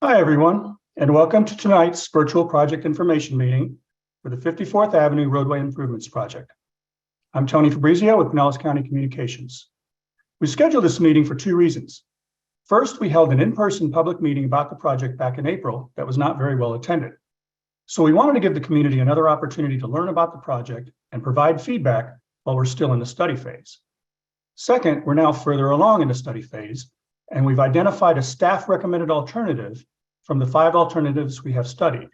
Hi, everyone, and welcome to tonight's virtual project information meeting for the 54th Avenue Roadway Improvements Project. I'm Tony Fabrizio with Pinellas County Communications. We scheduled this meeting for two reasons. First, we held an in-person public meeting about the project back in April that was not very well attended. So we wanted to give the community another opportunity to learn about the project and provide feedback while we're still in the study phase. Second, we're now further along in the study phase, and we've identified a staff recommended alternative from the 5 alternatives we have studied.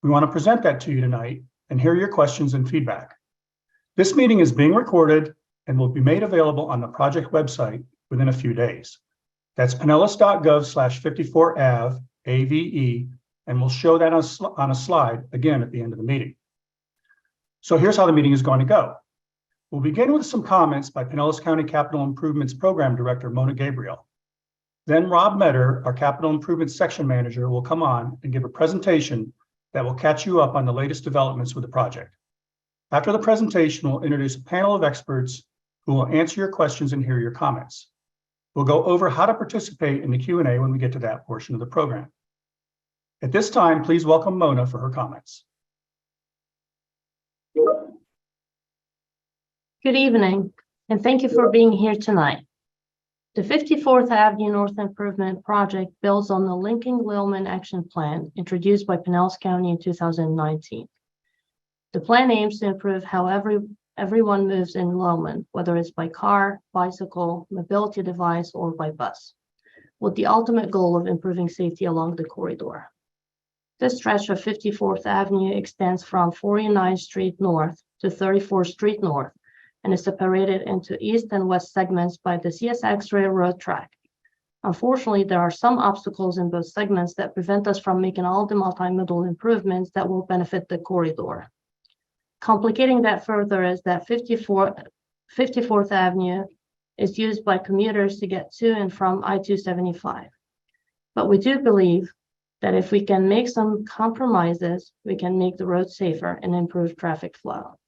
We want to present that to you tonight and hear your questions and feedback. This meeting is being recorded and will be made available on the project website within a few days. That's pinellas.gov/54AVE, AVE, and we'll show that on a slide again at the end of the meeting. So here's how the meeting is going to go. We'll begin with some comments by Pinellas County Capital Improvements Program Director, Mona Gabriel. Then Rob Metter, our Capital Improvements Section Manager, will come on and give a presentation that will catch you up on the latest developments with the project. After the presentation, we'll introduce a panel of experts who will answer your questions and hear your comments. We'll go over how to participate in the Q&A when we get to that portion of the program. At this time, please welcome Mona for her comments. Good evening, and thank you for being here tonight. The 54th Avenue North Improvement Project builds on the Lincoln-Lillman Action Plan introduced by Pinellas County in 2019. The plan aims to improve how everyone moves in Lillman, whether it's by car, bicycle, mobility device, or by bus, with the ultimate goal of improving safety along the corridor. This stretch of 54th Avenue extends from 49th Street North to 34th Street North, and is separated into east and west segments by the CSX railroad track. Unfortunately, there are some obstacles in both segments that prevent us from making all the multimodal improvements that will benefit the corridor. Complicating that further is that 54th Avenue is used by commuters to get to and from I-275. But we do believe that if we can make some compromises, we can make the road safer and improve traffic flow.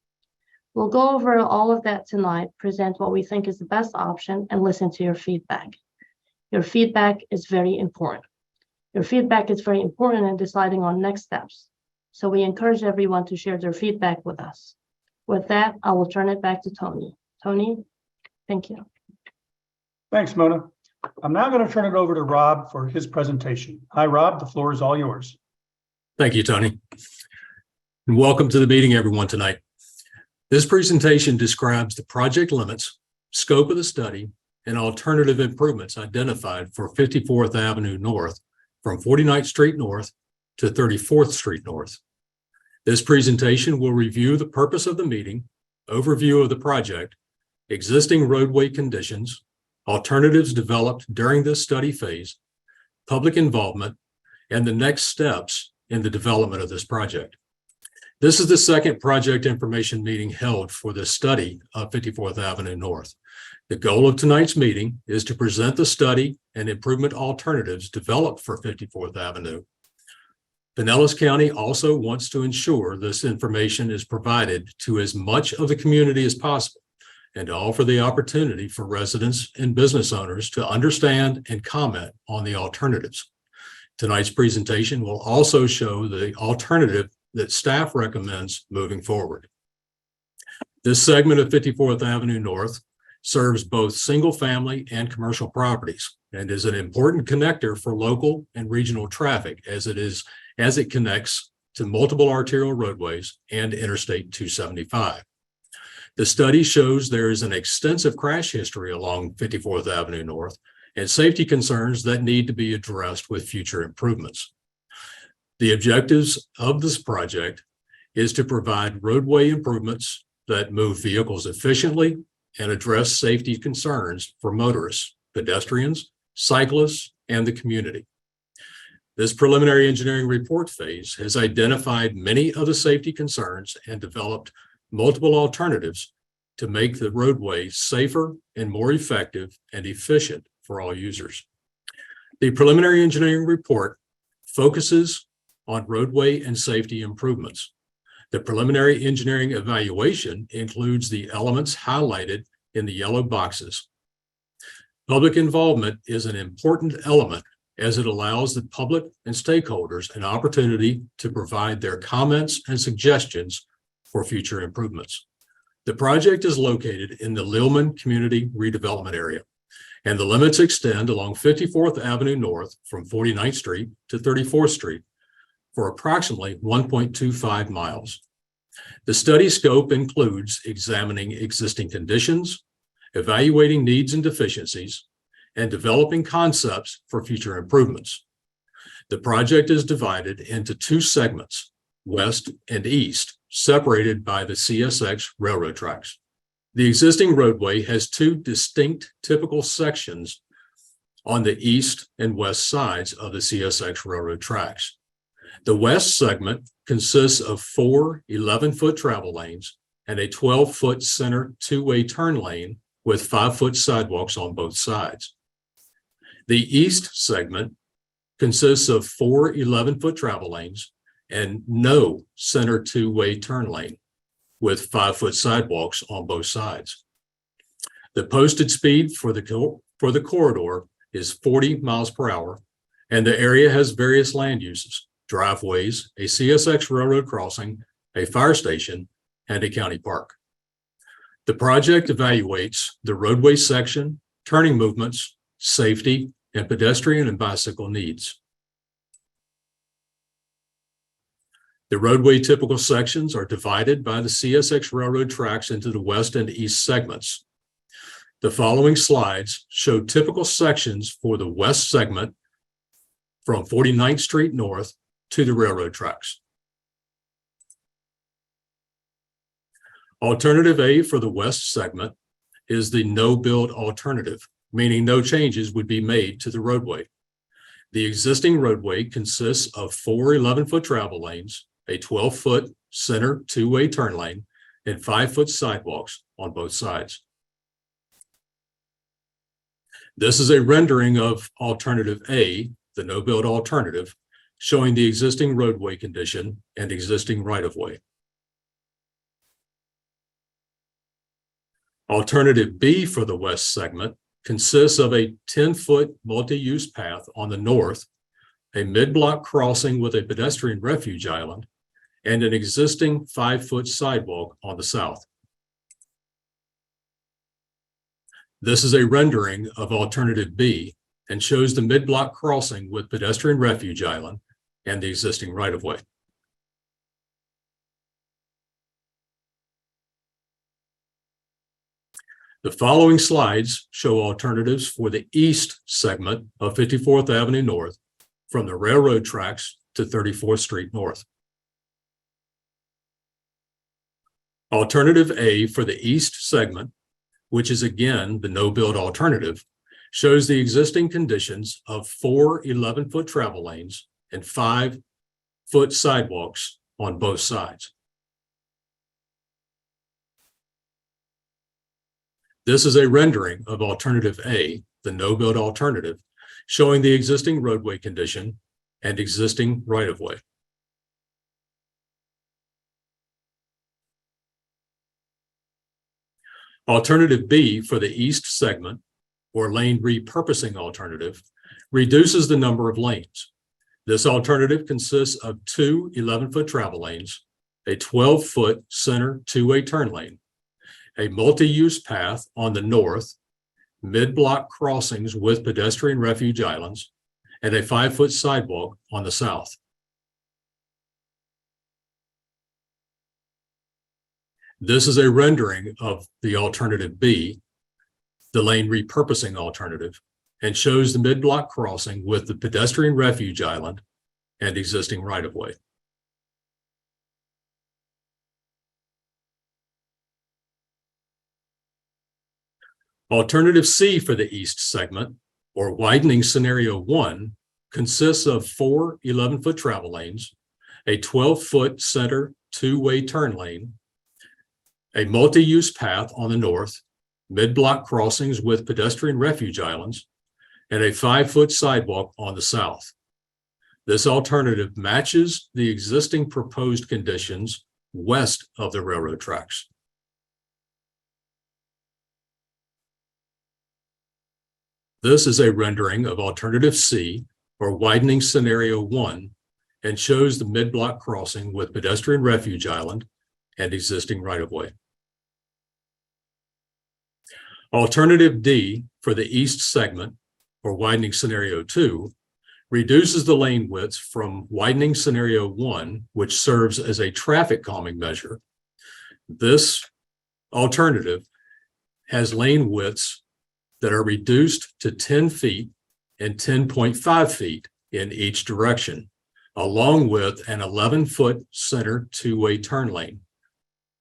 We'll go over all of that tonight, present what we think is the best option, and listen to your feedback. Your feedback is very important. Your feedback is very important in deciding on next steps. So we encourage everyone to share their feedback with us. With that, I will turn it back to Tony. Tony, thank you. Thanks, Mona. I'm now going to turn it over to Rob for his presentation. Hi, Rob, the floor is all yours. Thank you, Tony. And welcome to the meeting, everyone, tonight. This presentation describes the project limits, scope of the study, and alternative improvements identified for 54th Avenue North from 49th Street North to 34th Street North. This presentation will review the purpose of the meeting, overview of the project, existing roadway conditions, alternatives developed during this study phase, public involvement, and the next steps in the development of this project. This is the second project information meeting held for the study of 54th Avenue North. The goal of tonight's meeting is to present the study and improvement alternatives developed for 54th Avenue. Pinellas County also wants to ensure this information is provided to as much of the community as possible and to offer the opportunity for residents and business owners to understand and comment on the alternatives. Tonight's presentation will also show the alternative that staff recommends moving forward. This segment of 54th Avenue North serves both single-family and commercial properties and is an important connector for local and regional traffic as it connects to multiple arterial roadways and Interstate 275. The study shows there is an extensive crash history along 54th Avenue North and safety concerns that need to be addressed with future improvements. The objectives of this project is to provide roadway improvements that move vehicles efficiently and address safety concerns for motorists, pedestrians, cyclists, and the community. This preliminary engineering report phase has identified many of the safety concerns and developed multiple alternatives to make the roadway safer and more effective and efficient for all users. The preliminary engineering report focuses on roadway and safety improvements. The preliminary engineering evaluation includes the elements highlighted in the yellow boxes. Public involvement is an important element as it allows the public and stakeholders an opportunity to provide their comments and suggestions for future improvements. The project is located in the Lealman Community Redevelopment Area, and the limits extend along 54th Avenue North from 49th Street to 34th Street for approximately 1.25 miles. The study scope includes examining existing conditions, evaluating needs and deficiencies, and developing concepts for future improvements. The project is divided into two segments, west and east, separated by the CSX railroad tracks. The existing roadway has two distinct typical sections on the east and west sides of the CSX railroad tracks. The west segment consists of four 11-foot travel lanes and a 12-foot center two-way turn lane with 5-foot sidewalks on both sides. The east segment consists of four 11-foot travel lanes and no center two-way turn lane with 5-foot sidewalks on both sides. The posted speed for the corridor is 40 miles per hour, and the area has various land uses, driveways, a CSX railroad crossing, a fire station, and a county park. The project evaluates the roadway section, turning movements, safety, and pedestrian and bicycle needs. The roadway typical sections are divided by the CSX railroad tracks into the west and east segments. The following slides show typical sections for the west segment from 49th Street North to the railroad tracks. Alternative A for the west segment is the no-build alternative, meaning no changes would be made to the roadway. The existing roadway consists of four 11-foot travel lanes, a 12-foot center two-way turn lane, and 5-foot sidewalks on both sides. This is a rendering of Alternative A, the no-build alternative, showing the existing roadway condition and existing right-of-way. Alternative B for the west segment consists of a 10-foot multi-use path on the north, a mid-block crossing with a pedestrian refuge island, and an existing 5-foot sidewalk on the south. This is a rendering of Alternative B and shows the mid-block crossing with pedestrian refuge island and the existing right-of-way. The following slides show alternatives for the east segment of 54th Avenue North from the railroad tracks to 34th Street North. Alternative A for the east segment, which is again the no-build alternative, shows the existing conditions of four 11-foot travel lanes and 5-foot sidewalks on both sides. This is a rendering of Alternative A, the no-build alternative, showing the existing roadway condition and existing right-of-way. Alternative B for the east segment, or lane repurposing alternative, reduces the number of lanes. This alternative consists of two 11-foot travel lanes, a 12-foot center two-way turn lane, a multi-use path on the north, mid-block crossings with pedestrian refuge islands, and a 5-foot sidewalk on the south. This is a rendering of the Alternative B, the lane repurposing alternative, and shows the mid-block crossing with the pedestrian refuge island and existing right-of-way. Alternative C for the east segment, or widening scenario 1, consists of four 11-foot travel lanes, a 12-foot center two-way turn lane, a multi-use path on the north, mid-block crossings with pedestrian refuge islands, and a 5-foot sidewalk on the south. This alternative matches the existing proposed conditions west of the railroad tracks. This is a rendering of Alternative C, or widening scenario 1, and shows the mid-block crossing with pedestrian refuge island and existing right-of-way. Alternative D for the east segment, or widening scenario 2, reduces the lane widths from widening scenario 1, which serves as a traffic calming measure. This alternative has lane widths that are reduced to 10 feet and 10.5 feet in each direction, along with an 11-foot center two-way turn lane,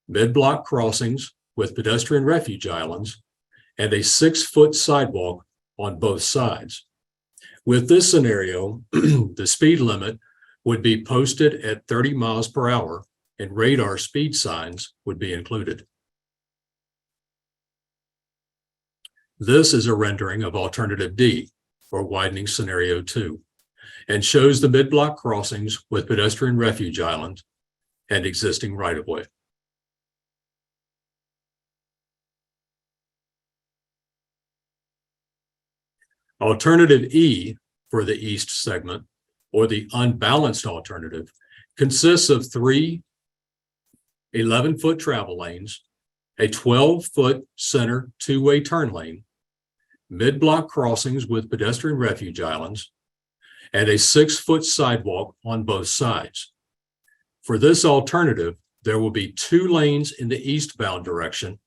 mid-block crossings with pedestrian refuge islands, and a 6-foot sidewalk on both sides. With this scenario, the speed limit would be posted at 30 miles per hour and radar speed signs would be included. This is a rendering of alternative D, or widening scenario 2, and shows the mid-block crossings with pedestrian refuge island and existing right-of-way. Alternative E for the east segment, or the unbalanced alternative, consists of 3 11-foot travel lanes, a 12-foot center two-way turn lane, mid-block crossings with pedestrian refuge islands, and a 6-foot sidewalk on both sides. For this alternative, there will be 2 lanes in the eastbound direction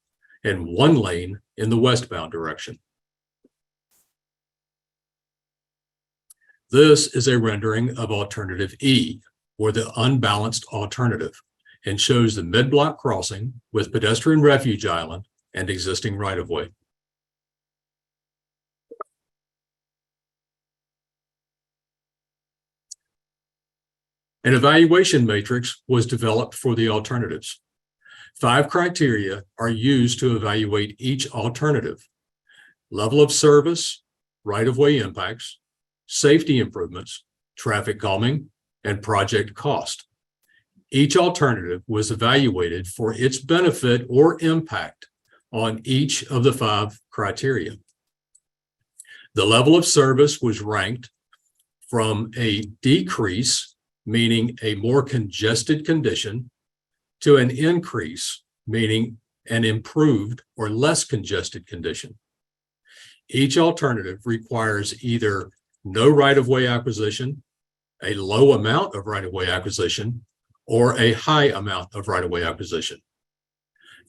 and 1 lane in the westbound direction. This is a rendering of alternative E, or the unbalanced alternative, and shows the mid-block crossing with pedestrian refuge island and existing right-of-way. An evaluation matrix was developed for the alternatives. 5 criteria are used to evaluate each alternative: level of service, right-of-way impacts, safety improvements, traffic calming, and project cost. Each alternative was evaluated for its benefit or impact on each of the 5 criteria. The level of service was ranked from a decrease, meaning a more congested condition, to an increase, meaning an improved or less congested condition. Each alternative requires either no right-of-way acquisition, a low amount of right-of-way acquisition, or a high amount of right-of-way acquisition.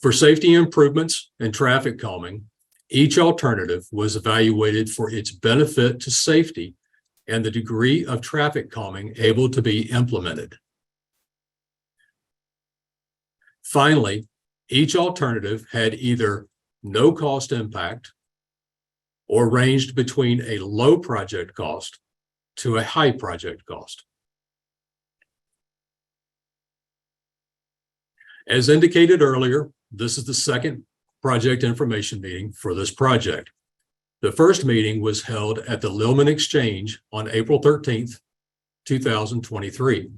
For safety improvements and traffic calming, each alternative was evaluated for its benefit to safety and the degree of traffic calming able to be implemented. Finally, each alternative had either no cost impact or ranged between a low project cost to a high project cost. As indicated earlier, this is the second project information meeting for this project. The first meeting was held at the Lillman Exchange on April 13th, 2023.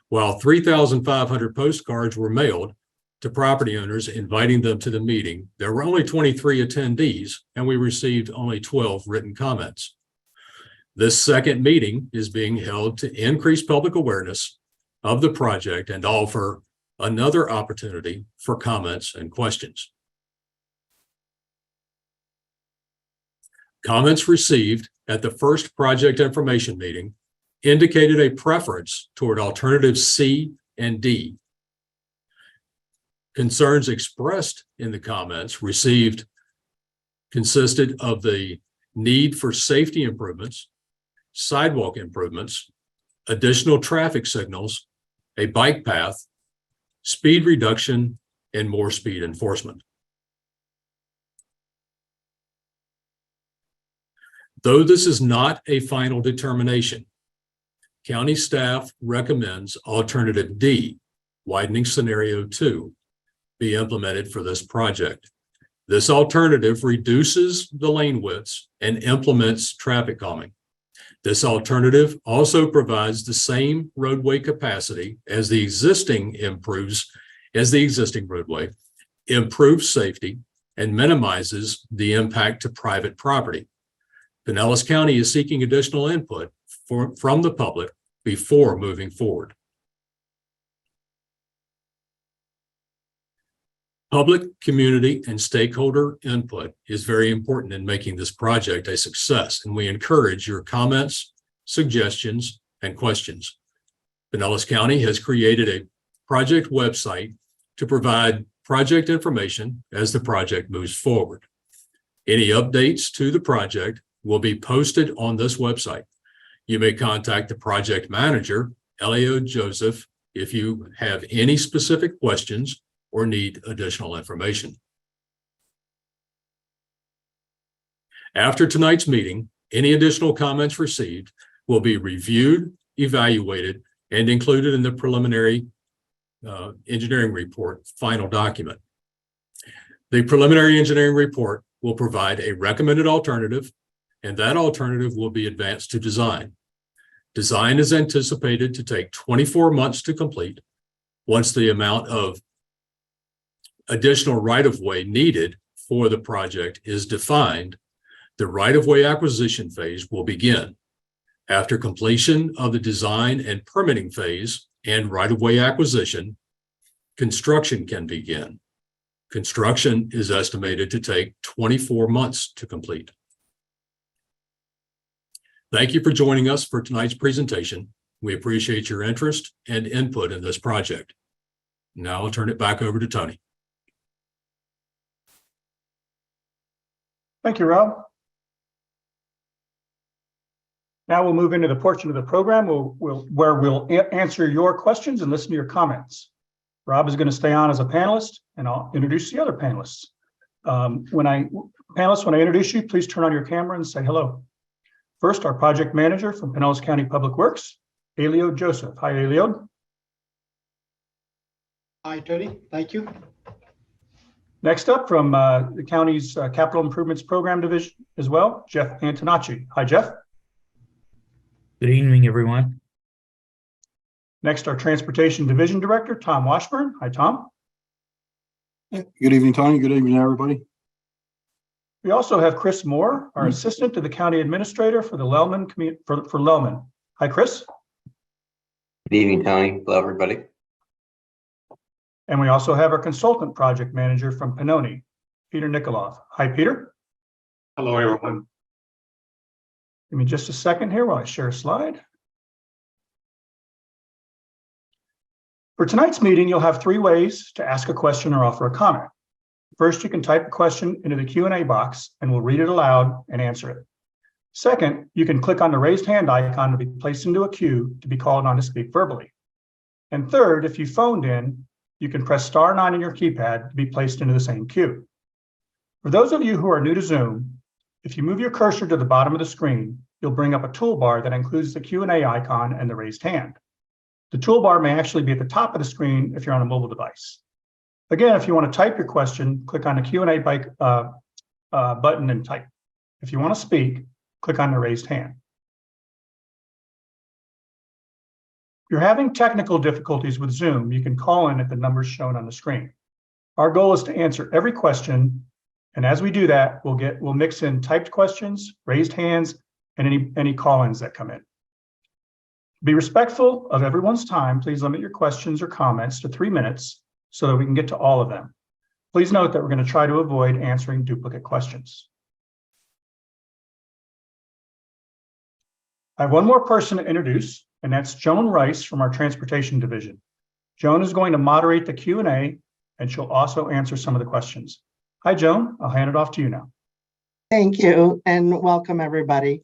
While 3,500 postcards were mailed to property owners inviting them to the meeting, there were only 23 attendees, and we received only 12 written comments. This second meeting is being held to increase public awareness of the project and offer another opportunity for comments and questions. Comments received at the first project information meeting indicated a preference toward alternatives C and D. Concerns expressed in the comments received consisted of the need for safety improvements, sidewalk improvements, additional traffic signals, a bike path, speed reduction, and more speed enforcement. Though this is not a final determination, county staff recommends alternative D, widening scenario 2, be implemented for this project. This alternative reduces the lane widths and implements traffic calming. This alternative also provides the same roadway capacity as the existing roadway, improves safety, and minimizes the impact to private property. Pinellas County is seeking additional input from the public before moving forward. Public, community, and stakeholder input is very important in making this project a success, and we encourage your comments, suggestions, and questions. Pinellas County has created a project website to provide project information as the project moves forward. Any updates to the project will be posted on this website. You may contact the project manager, Elio Joseph, if you have any specific questions or need additional information. After tonight's meeting, any additional comments received will be reviewed, evaluated, and included in the preliminary engineering report final document. The preliminary engineering report will provide a recommended alternative, and that alternative will be advanced to design. Design is anticipated to take 24 months to complete. Once the amount of additional right-of-way needed for the project is defined, the right-of-way acquisition phase will begin. After completion of the design and permitting phase and right-of-way acquisition, construction can begin. Construction is estimated to take 24 months to complete. Thank you for joining us for tonight's presentation. We appreciate your interest and input in this project. Now I'll turn it back over to Tony. Thank you, Rob. Now we'll move into the portion of the program where we'll answer your questions and listen to your comments. Rob is going to stay on as a panelist, and I'll introduce the other panelists. When I introduce you, please turn on your camera and say hello. First, our project manager from Pinellas County Public Works, Elio Joseph. Hi, Elio. Hi, Tony. Thank you. Next up from the county's Capital Improvements Program Division as well, Jeff Antonacci. Hi, Jeff. Good evening, everyone. Next, our Transportation Division Director, Tom Washburn. Hi, Tom. Good evening, Tony. Good evening, everybody. We also have Chris Moore, our assistant to the county administrator for the Lellman for Lellman. Hi, Chris. Good evening, Tony. Hello, everybody. And we also have our consultant project manager from Pinoni, Peter Nikolov. Hi, Peter. Hello, everyone. Give me just a second here while I share a slide. For tonight's meeting, you'll have three ways to ask a question or offer a comment. First, you can type a question into the Q&A box and we'll read it aloud and answer it. Second, you can click on the raised hand icon to be placed into a queue to be called on to speak verbally. And third, if you phoned in, you can press *9 on your keypad to be placed into the same queue. For those of you who are new to Zoom, if you move your cursor to the bottom of the screen, you'll bring up a toolbar that includes the Q&A icon and the raised hand. The toolbar may actually be at the top of the screen if you're on a mobile device. Again, if you want to type your question, click on the Q&A button and type. If you want to speak, click on the raised hand. If you're having technical difficulties with Zoom, you can call in at the numbers shown on the screen. Our goal is to answer every question, and as we do that, we'll mix in typed questions, raised hands, and any call-ins that come in. Be respectful of everyone's time. Please limit your questions or comments to 3 minutes so that we can get to all of them. Please note that we're going to try to avoid answering duplicate questions. I have one more person to introduce, and that's Joan Rice from our Transportation Division. Joan is going to moderate the Q&A, and she'll also answer some of the questions. Hi, Joan. I'll hand it off to you now. Thank you, and welcome, everybody.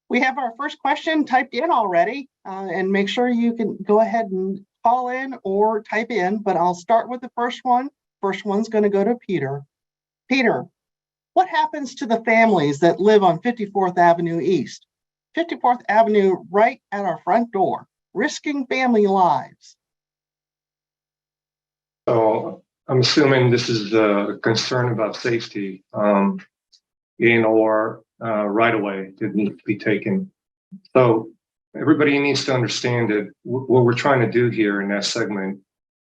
We have our first question typed in already, and make sure you can go ahead and call in or type in, but I'll start with the first one. First one's going to go to Peter. Peter, what happens to the families that live on 54th Avenue East? 54th Avenue right at our front door, risking family lives. So I'm assuming this is a concern about safety or right away that needs to be taken. So everybody needs to understand that what we're trying to do here in that segment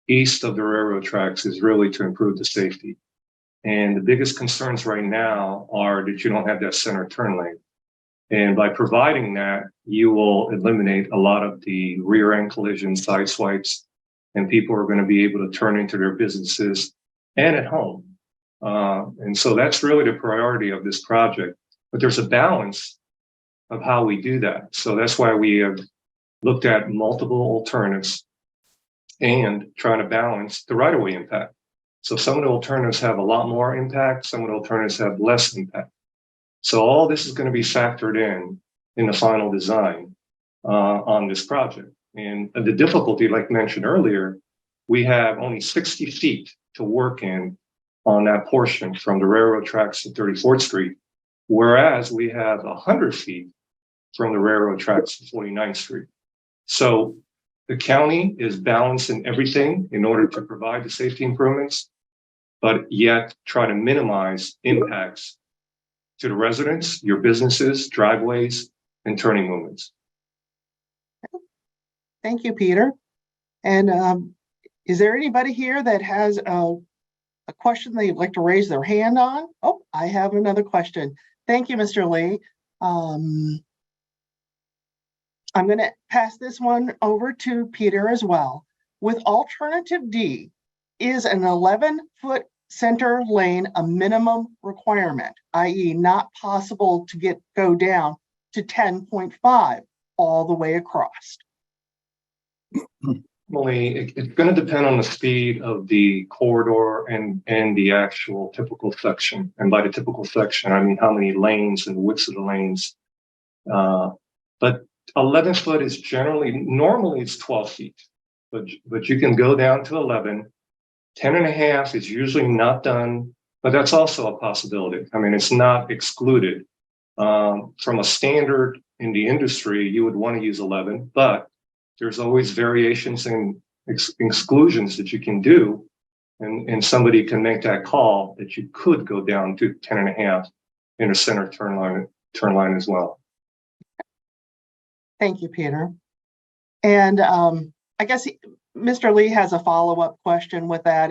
east of the railroad tracks is really to improve the safety. And the biggest concerns right now are that you don't have that center turn lane. And by providing that, you will eliminate a lot of the rear end collisions, side swipes, and people are going to be able to turn into their businesses and at home. And so that's really the priority of this project. But there's a balance of how we do that. So that's why we have looked at multiple alternatives and trying to balance the right-of-way impact. So some of the alternatives have a lot more impact, some of the alternatives have less impact. So all this is going to be factored in the final design on this project. And the difficulty, like mentioned earlier, we have only 60 feet to work in on that portion from the railroad tracks to 34th Street, whereas we have 100 feet from the railroad tracks to 49th Street. So the county is balancing everything in order to provide the safety improvements, but yet try to minimize impacts to the residents, your businesses, driveways, and turning movements. Thank you, Peter. And is there anybody here that has a question they'd like to raise their hand on? Oh, I have another question. Thank you, Mr. Lee. I'm going to pass this one over to Peter as well. With alternative D, is an 11-foot center lane a minimum requirement, i.e. not possible to go down to 10.5 all the way across? It's going to depend on the speed of the corridor and the actual typical section. And by the typical section, I mean how many lanes and widths of the lanes. But 11 foot is normally it's 12 feet, but you can go down to 11. 10 and a half is usually not done, but that's also a possibility. I mean, it's not excluded. From a standard in the industry, you would want to use 11, but there's always variations and exclusions that you can do. And somebody can make that call that you could go down to 10 and a half in a center turn line as well. Thank you, Peter. And I guess Mr. Lee has a follow-up question with that.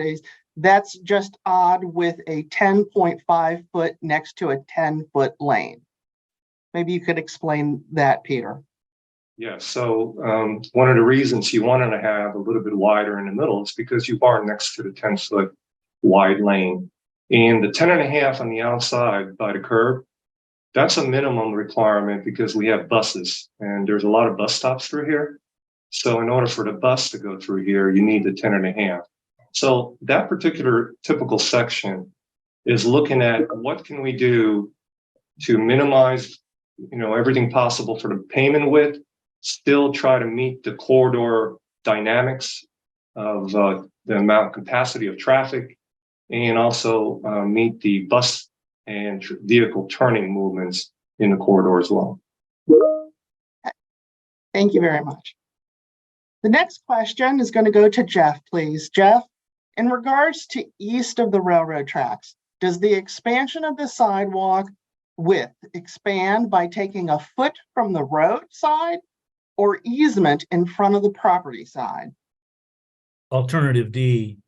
That's just odd with a 10.5 foot next to a 10-foot lane. Maybe you could explain that, Peter. Yeah, so one of the reasons you wanted to have a little bit wider in the middle is because you are next to the 10-foot wide lane. And the 10 and a half on the outside by the curb, that's a minimum requirement because we have buses and there's a lot of bus stops through here. So in order for the bus to go through here, you need the 10 and a half. So that particular typical section is looking at what can we do to minimize, everything possible for the pavement width, still try to meet the corridor dynamics of the amount of capacity of traffic, and also meet the bus and vehicle turning movements in the corridor as well. Thank you very much. The next question is going to go to Jeff, please. Jeff, in regards to east of the railroad tracks, does the expansion of the sidewalk width expand by taking a foot from the road side or easement in front of the property side? Alternative D,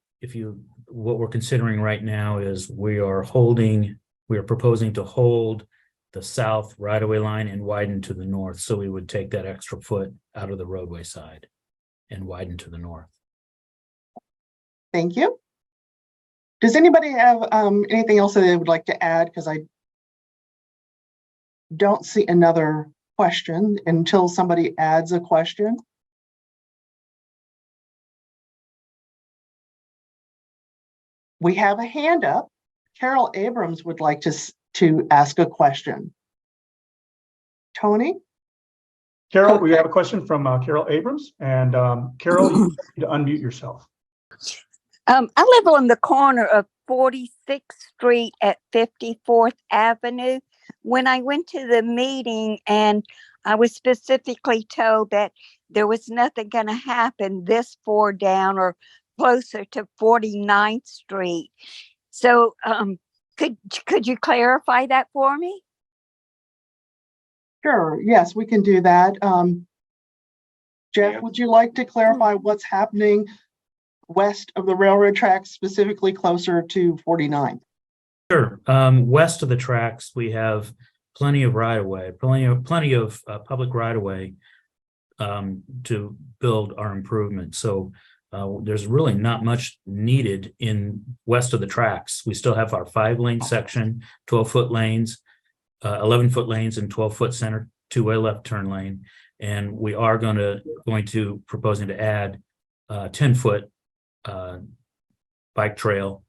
what we're considering right now is we are proposing to hold the south right-of-way line and widen to the north. So we would take that extra foot out of the roadway side and widen to the north. Thank you. Does anybody have anything else that they would like to add? Because I don't see another question until somebody adds a question. We have a hand up. Carol Abrams would like to ask a question. Tony? Carol, we have a question from Carol Abrams, and Carol, you need to unmute yourself. I live on the corner of 46th Street at 54th Avenue. When I went to the meeting and I was specifically told that there was nothing going to happen this far down or closer to 49th Street. So could you clarify that for me? Sure, yes, we can do that. Jeff, would you like to clarify what's happening west of the railroad tracks, specifically closer to 49th? Sure. West of the tracks, we have plenty of right of way, plenty of public right of way to build our improvement. So there's really not much needed in west of the tracks. We still have our 5-lane section, 12-foot lanes, 11-foot lanes, and 12-foot center two-way left turn lane. And we are going to proposing to add 10-foot bike trail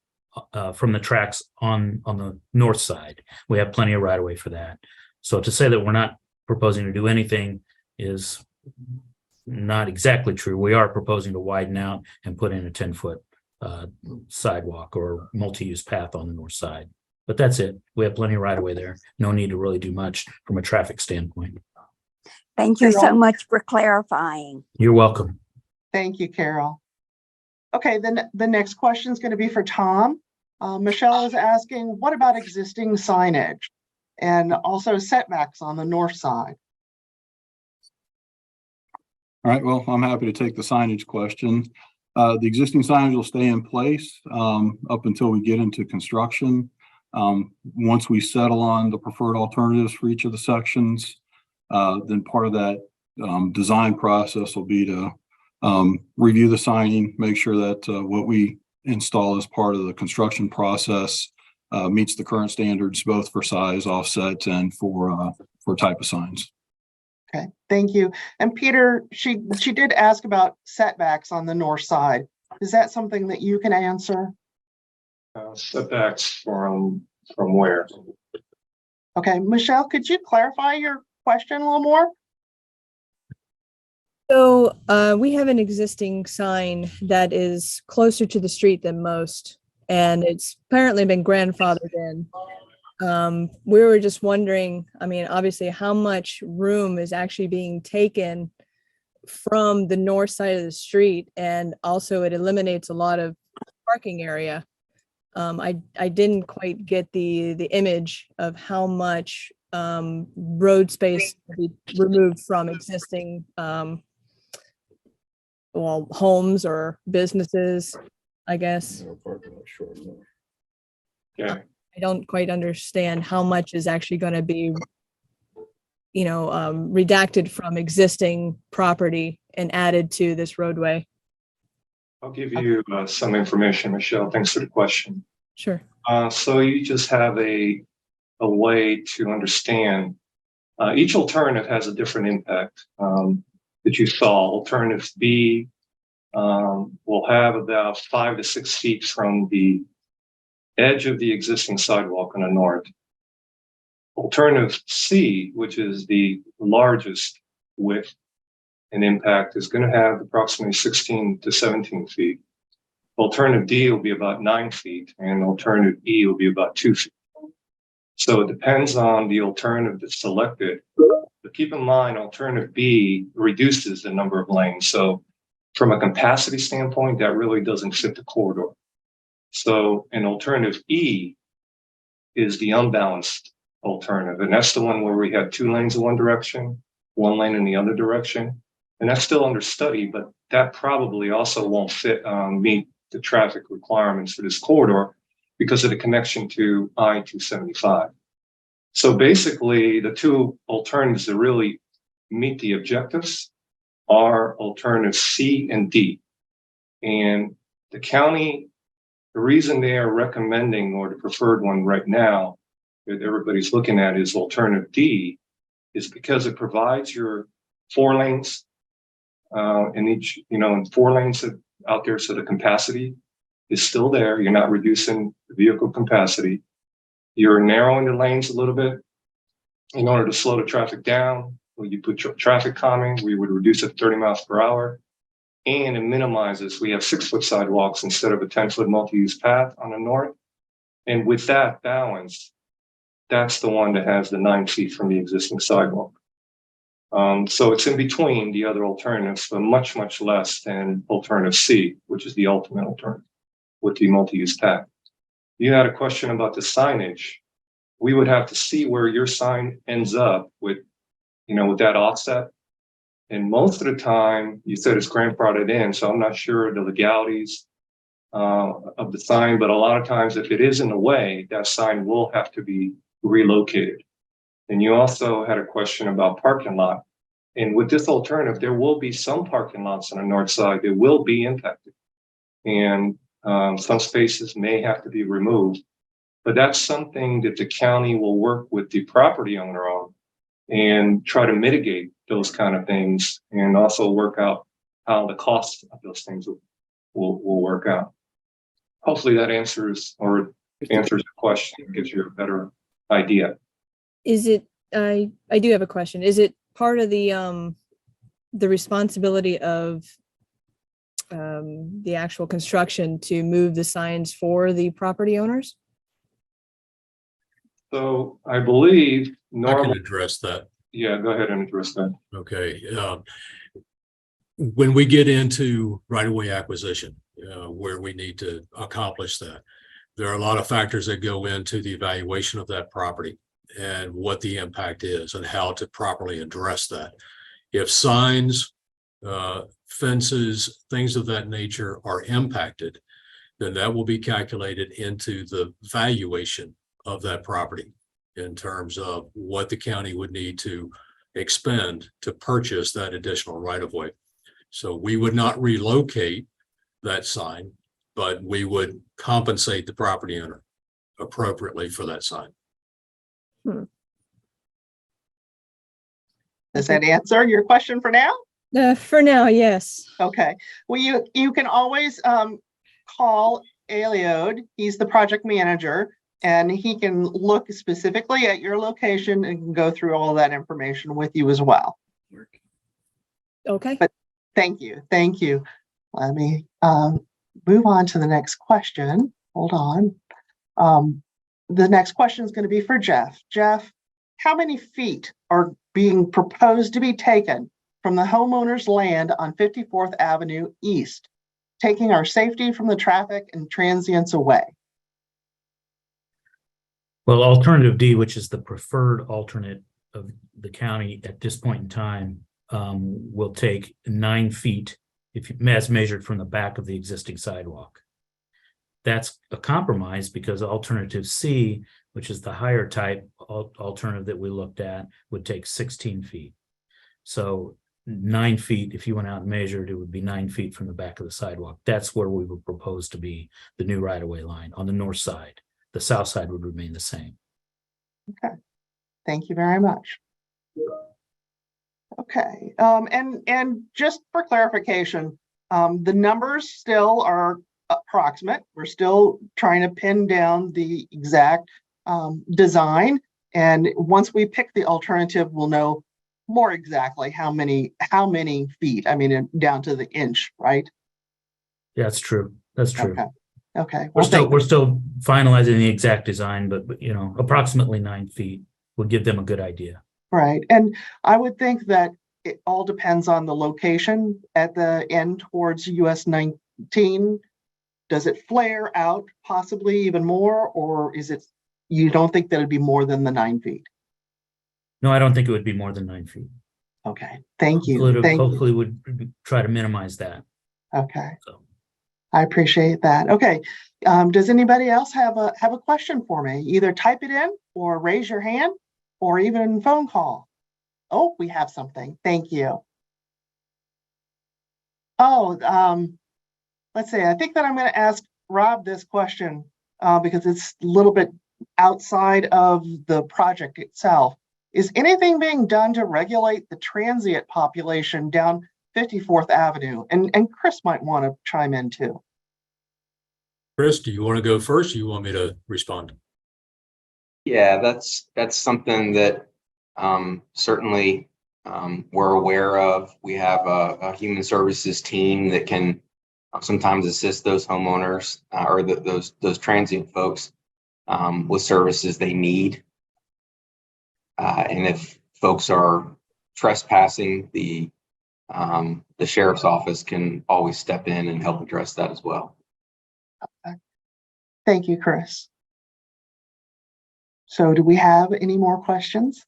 from the tracks on the north side. We have plenty of right of way for that. So to say that we're not proposing to do anything is not exactly true. We are proposing to widen out and put in a 10-foot sidewalk or multi-use path on the north side. But that's it. We have plenty of right of way there. No need to really do much from a traffic standpoint. Thank you so Carol. much for clarifying. You're welcome. Thank you, Carol. Okay, then the next question is going to be for Tom. Michelle is asking, what about existing signage and also setbacks on the north side? All right, well, I'm happy to take the signage question. The existing signage will stay in place up until we get into construction. Once we settle on the preferred alternatives for each of the sections, then part of that design process will be to review the signing, make sure that what we install as part of the construction process meets the current standards, both for size, offset, and for type of signs. Okay, thank you. And Peter, she did ask about setbacks on the north side. Is that something that you can answer? Setbacks from where? Okay, Michelle, could you clarify your question a little more? So we have an existing sign that is closer to the street than most, and it's apparently been grandfathered in. We were just wondering, I mean, obviously, how much room is actually being taken from the north side of the street, and also it eliminates a lot of parking area. I didn't quite get the image of how much road space will be removed from existing homes or businesses, I guess. Yeah. I don't quite understand how much is actually going to be, redacted from existing property and added to this roadway. I'll give you some information, Michelle. Thanks for the question. Sure. So you just have a way to understand each alternative has a different impact that you saw. Alternative B will have about 5 to 6 feet from the edge of the existing sidewalk on the north. Alternative C, which is the largest width and impact, is going to have approximately 16 to 17 feet. Alternative D will be about 9 feet, and alternative E will be about 2 feet. So it depends on the alternative that's selected. But keep in mind, alternative B reduces the number of lanes. So from a capacity standpoint, that really doesn't fit the corridor. So an alternative E is the unbalanced alternative. And that's the one where we have 2 lanes in one direction, 1 lane in the other direction. And that's still under study, but that probably also won't meet the traffic requirements for this corridor because of the connection to I-275. So basically, the 2 alternatives that really meet the objectives are alternative C and D. And the county, the reason they are recommending, or the preferred one right now that everybody's looking at, is alternative D, is because it provides your 4 lanes in each, and 4 lanes out there, so the capacity is still there. You're not reducing the vehicle capacity. You're narrowing the lanes a little bit in order to slow the traffic down. When you put traffic calming, we would reduce it to 30 miles per hour. And it minimizes. We have 6-foot sidewalks instead of a 10-foot multi-use path on the north. And with that balance, that's the one that has the 9 feet from the existing sidewalk. So it's in between the other alternatives, but much, much less than alternative C, which is the ultimate alternative with the multi-use path. You had a question about the signage. We would have to see where your sign ends up with that offset. And most of the time, you said it's grandfathered in, so I'm not sure the legalities of the sign, but a lot of times if it is in the way, that sign will have to be relocated. And you also had a question about parking lot. And with this alternative, there will be some parking lots on the north side that will be impacted. And some spaces may have to be removed. But that's something that the county will work with the property owner on and try to mitigate those kind of things, and also work out how the cost of those things will work out. Hopefully that answers the question, gives you a better idea. Is it, I do have a question. Is it part of the responsibility of the actual construction to move the signs for the property owners? So I believe I can normally, address that. yeah, go ahead and address that. Okay. When we get into right-of-way acquisition, where we need to accomplish that, there are a lot of factors that go into the evaluation of that property and what the impact is and how to properly address that. If signs, fences, things of that nature are impacted, then that will be calculated into the valuation of that property in terms of what the county would need to expend to purchase that additional right-of-way. So we would not relocate that sign, but we would compensate the property owner appropriately for that sign. Does that answer your question for now? For now, yes. Okay. Well, you can always call Eliod. He's the project manager, and he can look specifically at your location and can go through all that information with you as well. Okay. But thank you. Thank you. Let me move on to the next question. Hold on. The next question is going to be for Jeff. Jeff, how many feet are being proposed to be taken from the homeowner's land on 54th Avenue East, taking our safety from the traffic and transients away? Well, alternative D, which is the preferred alternate of the county at this point in time, will take 9 feet as measured from the back of the existing sidewalk. That's a compromise because alternative C, which is the higher type alternative that we looked at, would take 16 feet. So 9 feet, if you went out and measured, it would be 9 feet from the back of the sidewalk. That's where we would propose to be the new right-of-way line on the north side. The south side would remain the same. Okay, thank you very much. Okay, and just for clarification, the numbers still are approximate. We're still trying to pin down the exact design, and once we pick the alternative, we'll know more exactly how many feet. I mean, down to the inch, right? Yeah, that's true. That's true. Okay. Okay. We're Well, still finalizing the exact design, but approximately 9 feet would give them a good idea. right. And I would think that it all depends on the location at the end towards US 19. Does it flare out possibly even more, or is it, you don't think that it'd be more than the 9 feet? No, I don't think it would be more than 9 feet. Okay. Thank you. Thank you. Hopefully would try to minimize that. Okay. So. I appreciate that. Okay. Does anybody else have a question for me? Either type it in or raise your hand or even phone call. Oh, we have something. Thank you. Oh, let's see. I think that I'm going to ask Rob this question because it's a little bit outside of the project itself. Is anything being done to regulate the transient population down 54th Avenue? And Chris might want to chime in too. Chris, do you want to go first? Or you want me to respond? Yeah, that's something that certainly we're aware of. We have a human services team that can sometimes assist those homeowners or those transient folks with services they need. And if folks are trespassing, the sheriff's office can always step in and help address that as well. Okay. Thank you, Chris. So do we have any more questions?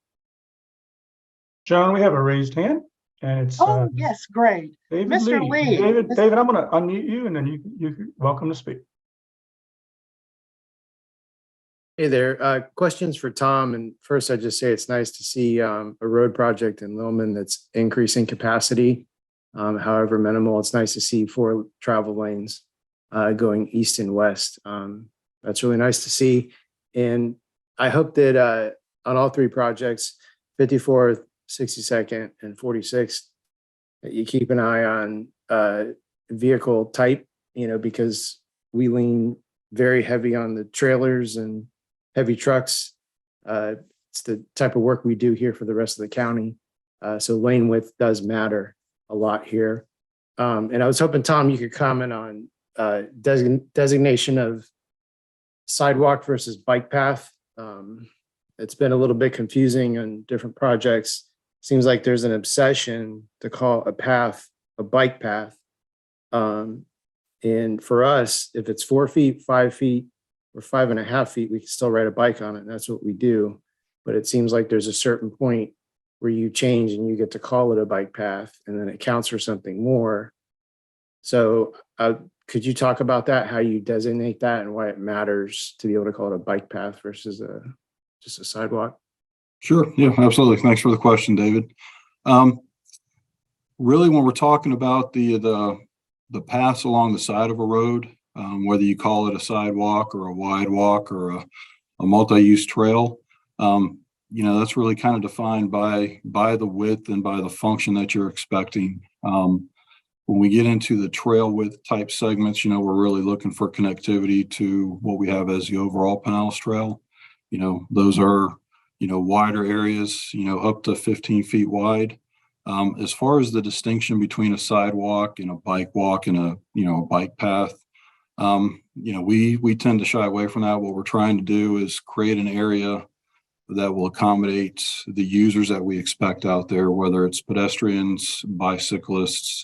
John, we have a raised hand, and it's yes, great. David Mr. Lee. David, I'm going to unmute you, and then you're welcome to speak. Hey there, questions for Tom. And first, I just say it's nice to see a road project in Lillman that's increasing capacity. However minimal, it's nice to see 4 travel lanes going east and west. That's really nice to see. And I hope that on all 3 projects, 54th, 62nd, and 46th, that you keep an eye on vehicle type, because we lean very heavy on the trailers and heavy trucks. It's the type of work we do here for the rest of the county. So lane width does matter a lot here. And I was hoping, Tom, you could comment on designation of sidewalk versus bike path. It's been a little bit confusing on different projects. Seems like there's an obsession to call a path a bike path. And for us, if it's 4 feet, 5 feet, or 5.5 feet, we can still ride a bike on it. And that's what we do. But it seems like there's a certain point where you change and you get to call it a bike path, and then it counts for something more. So could you talk about that, how you designate that and why it matters to be able to call it a bike path versus just a sidewalk? Sure. Yeah, absolutely. Thanks for the question, David. Really, when we're talking about the paths along the side of a road, whether you call it a sidewalk or a wide walk or a multi-use trail, that's really kind of defined by the width and by the function that you're expecting. When we get into the trail width type segments, we're really looking for connectivity to what we have as the overall Pinellas Trail. Those are, wider areas, up to 15 feet wide. As far as the distinction between a sidewalk and a bike walk and a bike path, we tend to shy away from that. What we're trying to do is create an area that will accommodate the users that we expect out there, whether it's pedestrians, bicyclists,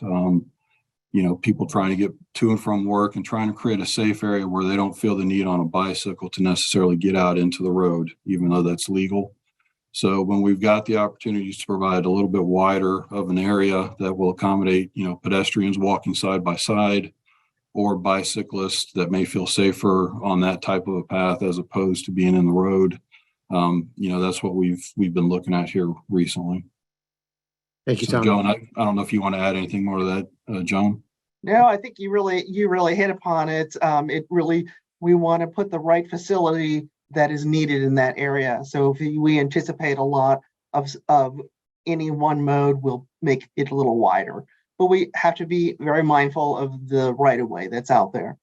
people trying to get to and from work, and trying to create a safe area where they don't feel the need on a bicycle to necessarily get out into the road, even though that's legal. So when we've got the opportunities to provide a little bit wider of an area that will accommodate, pedestrians walking side by side, or bicyclists that may feel safer on that type of a path as opposed to being in the road, that's what we've been looking at here recently. Thank you, So, Tom. Joan, I don't know if you want to add anything more to that, Joan. No, I think you really hit upon it. We want to put the right facility that is needed in that area. So if we anticipate a lot of any one mode, we'll make it a little wider. But we have to be very mindful of the right-of-way that's out there.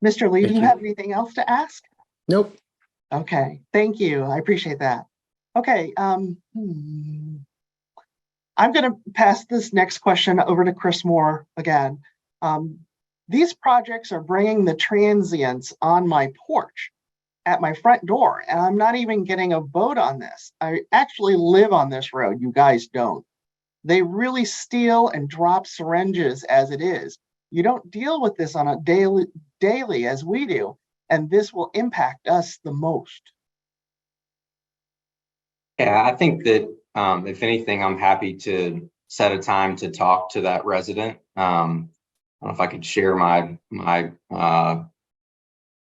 Mr. Lee, do you have anything else to ask? Nope. Okay, thank you. I appreciate that. Okay, I'm going to pass this next question over to Chris Moore again. These projects are bringing the transients on my porch at my front door, and I'm not even getting a vote on this. I actually live on this road. You guys don't. They really steal and drop syringes as it is. You don't deal with this on a daily as we do, and this will impact us the most. Yeah, I think that if anything, I'm happy to set a time to talk to that resident. I don't know if I could share my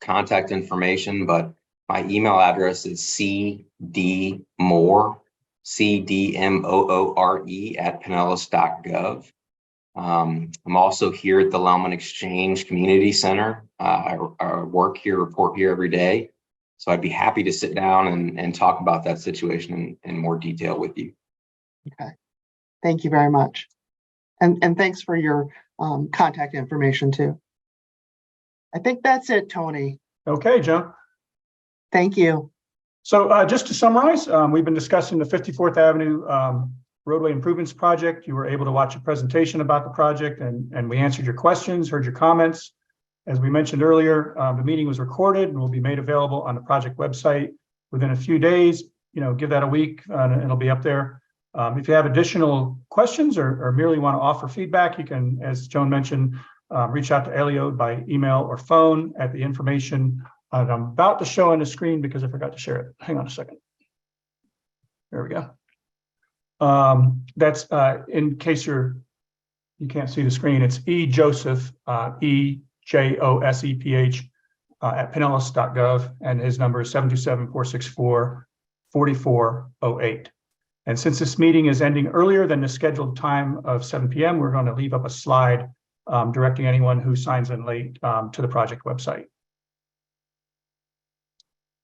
contact information, but my email address is cdmoore, CDMOORE @pinellas.gov. I'm also here at the Lellman Exchange Community Center. I work here, report here every day. So I'd be happy to sit down and talk about that situation in more detail with you. Okay, thank you very much. And thanks for your contact information too. I think that's it, Tony. Okay, Joan. Thank you. So just to summarize, we've been discussing the 54th Avenue Roadway Improvements Project. You were able to watch a presentation about the project, and we answered your questions, heard your comments. As we mentioned earlier, the meeting was recorded and will be made available on the project website within a few days. Give that a week and it'll be up there. If you have additional questions or merely want to offer feedback, you can, as Joan mentioned, reach out to Elio by email or phone at the information that I'm about to show on the screen because I forgot to share it. Hang on a second. There we go. That's in case you can't see the screen, it's E Joseph, EJOSEPH at pinellas.gov, and his number is 727-464-4408. And since this meeting is ending earlier than the scheduled time of 7 p.m., we're going to leave up a slide directing anyone who signs in late to the project website.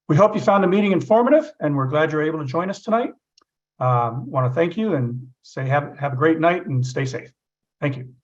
We hope you found the meeting informative, and we're glad you're able to join us tonight. Want to thank you and say have a great night and stay safe. Thank you.